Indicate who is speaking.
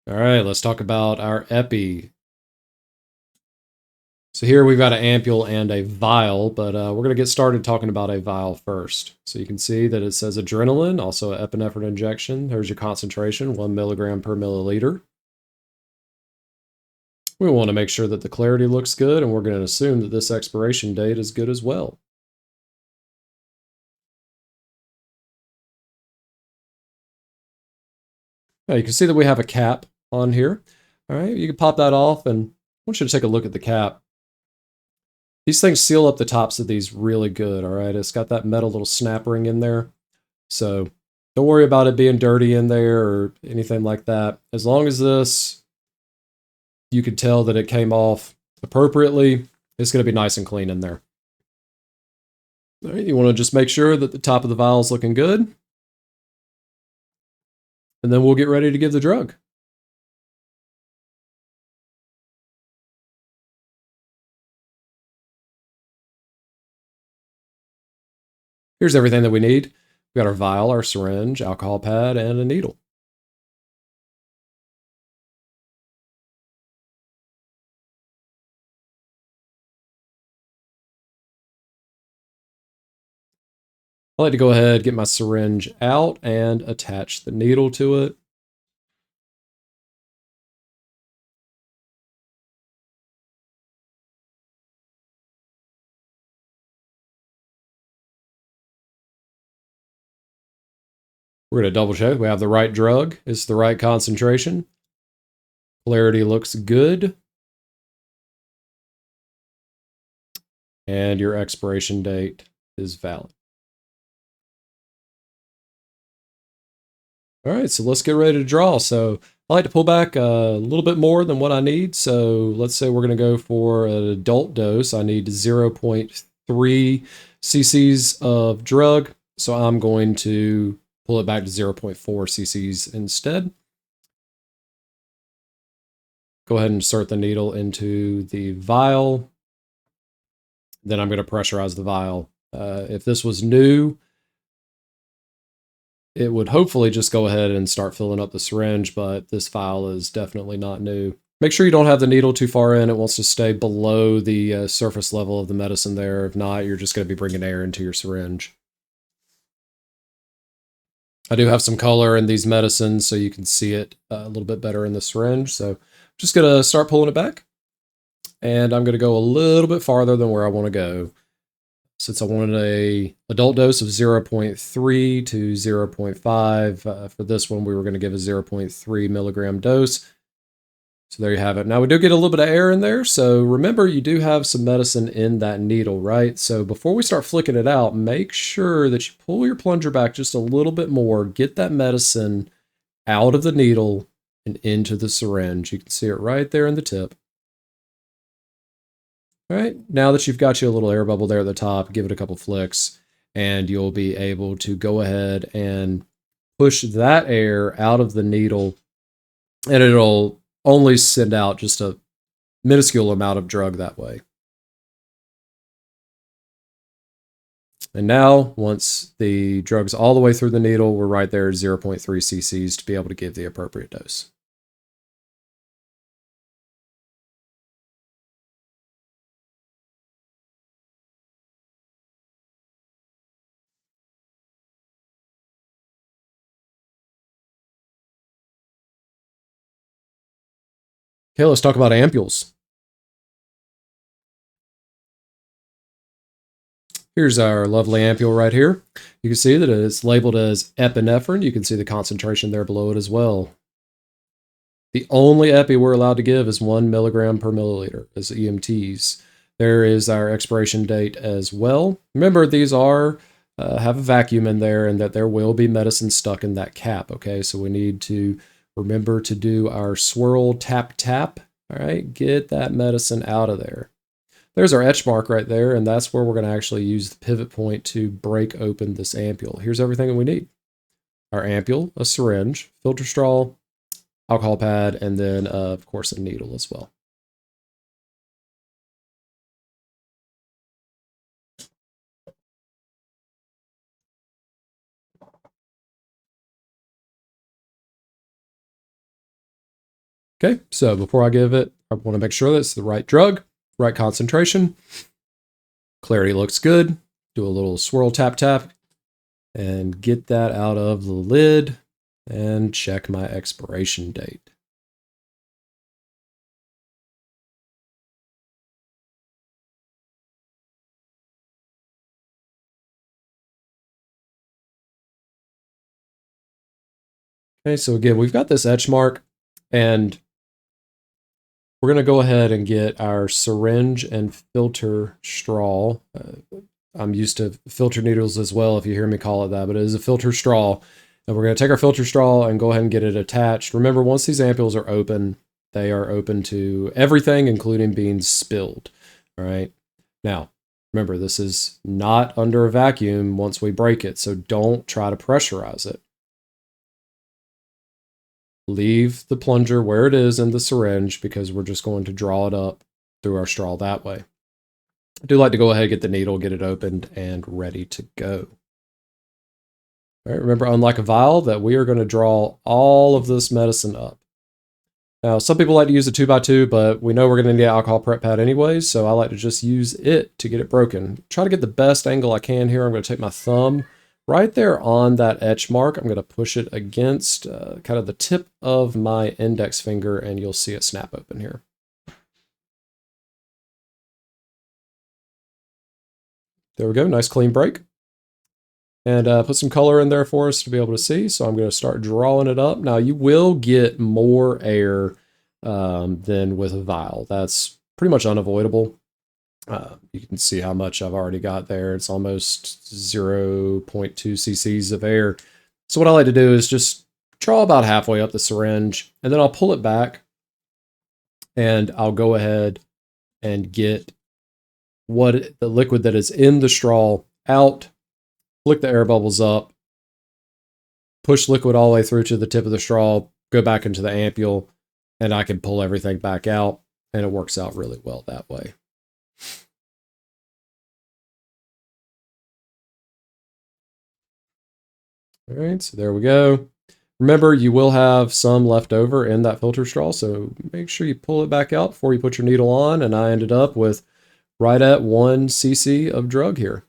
Speaker 1: All right, let's talk about our EPI. So here we've got an ampule and a vial, but we're going to get started talking about a vial first. So you can see that it says adrenaline, also an epinephrine injection. There's your concentration, 1 milligram per milliliter. We want to make sure that the clarity looks good, and we're going to assume that this expiration date is good as well. Now you can see that we have a cap on here. All right, you can pop that off, and I want you to take a look at the cap. These things seal up the tops of these really good, all right? It's got that metal little snap ring in there. So don't worry about it being dirty in there or anything like that. As long as this, you can tell that it came off appropriately, it's going to be nice and clean in there. All right, you want to just make sure that the top of the vial is looking good. And then we'll get ready to give the drug. Here's everything that we need. We got our vial, our syringe, alcohol pad, and a needle. I like to go ahead, get my syringe out, and attach the needle to it. We're going to double check we have the right drug. It's the right concentration. Clarity looks good. And your expiration date is valid. All right, so let's get ready to draw. So I like to pull back a little bit more than what I need. So let's say we're going to go for an adult dose. I need 0.3 cc's of drug. So I'm going to pull it back to 0.4 cc's instead. Go ahead and insert the needle into the vial. Then I'm going to pressurize the vial. If this was new, it would hopefully just go ahead and start filling up the syringe, but this vial is definitely not new. Make sure you don't have the needle too far in. It wants to stay below the surface level of the medicine there. If not, you're just going to be bringing air into your syringe. I do have some color in these medicines so you can see it a little bit better in the syringe. So I'm just going to start pulling it back. And I'm going to go a little bit farther than where I want to go. Since I wanted a adult dose of 0.3 to 0.5, for this one we were going to give a 0.3 milligram dose. So there you have it. Now we do get a little bit of air in there, so remember you do have some medicine in that needle, right? So before we start flicking it out, make sure that you pull your plunger back just a little bit more, get that medicine out of the needle and into the syringe. You can see it right there in the tip. All right, now that you've got you a little air bubble there at the top, give it a couple flicks, and you'll be able to go ahead and push that air out of the needle, and it'll only send out just a minuscule amount of drug that way. And now, once the drug's all the way through the needle, we're right there at 0.3 cc's to be able to give the appropriate dose. Okay, let's talk about ampules. Here's our lovely ampule right here. You can see that it's labeled as epinephrine. You can see the concentration there below it as well. The only epi we're allowed to give is 1 milligram per milliliter as EMTs. There is our expiration date as well. Remember, these are have a vacuum in there and that there will be medicine stuck in that cap, okay? So we need to remember to do our swirl tap tap, all right? Get that medicine out of there. There's our etch mark right there, and that's where we're going to actually use the pivot point to break open this ampule. Here's everything that we need. Our ampule, a syringe, filter straw, alcohol pad, and then, of course, a needle as well. Okay, so before I give it, I want to make sure that it's the right drug, right concentration. Clarity looks good. Do a little swirl tap tap and get that out of the lid and check my expiration date. Okay, so again, we've got this etch mark, and we're going to go ahead and get our syringe and filter straw. I'm used to filter needles as well, if you hear me call it that, but it is a filter straw. And we're going to take our filter straw and go ahead and get it attached. Remember, once these ampules are open, they are open to everything, including being spilled. All right. Now, remember, this is not under a vacuum once we break it, so don't try to pressurize it. Leave the plunger where it is in the syringe because we're just going to draw it up through our straw that way. I do like to go ahead and get the needle, get it opened, and ready to go. All right, remember, unlike a vial, that we are going to draw all of this medicine up. Now, some people like to use a 2x2, but we know we're going to need an alcohol prep pad anyways, so I like to just use it to get it broken. Try to get the best angle I can here. I'm going to take my thumb right there on that etch mark. I'm going to push it against kind of the tip of my index finger, and you'll see it snap open here. There we go, nice clean break. And put some color in there for us to be able to see. So I'm going to start drawing it up. Now, you will get more air than with a vial. That's pretty much unavoidable. You can see how much I've already got there. It's almost 0.2 cc's of air. So what I like to do is just draw about halfway up the syringe, and then I'll pull it back, and I'll go ahead and get the liquid that is in the straw out. Flick the air bubbles up, push liquid all the way through to the tip of the straw, go back into the ampule, and I can pull everything back out, and it works out really well that way. All right, so there we go. Remember, you will have some left over in that filter straw, so make sure you pull it back out before you put your needle on, and I ended up with right at 1 cc of drug here.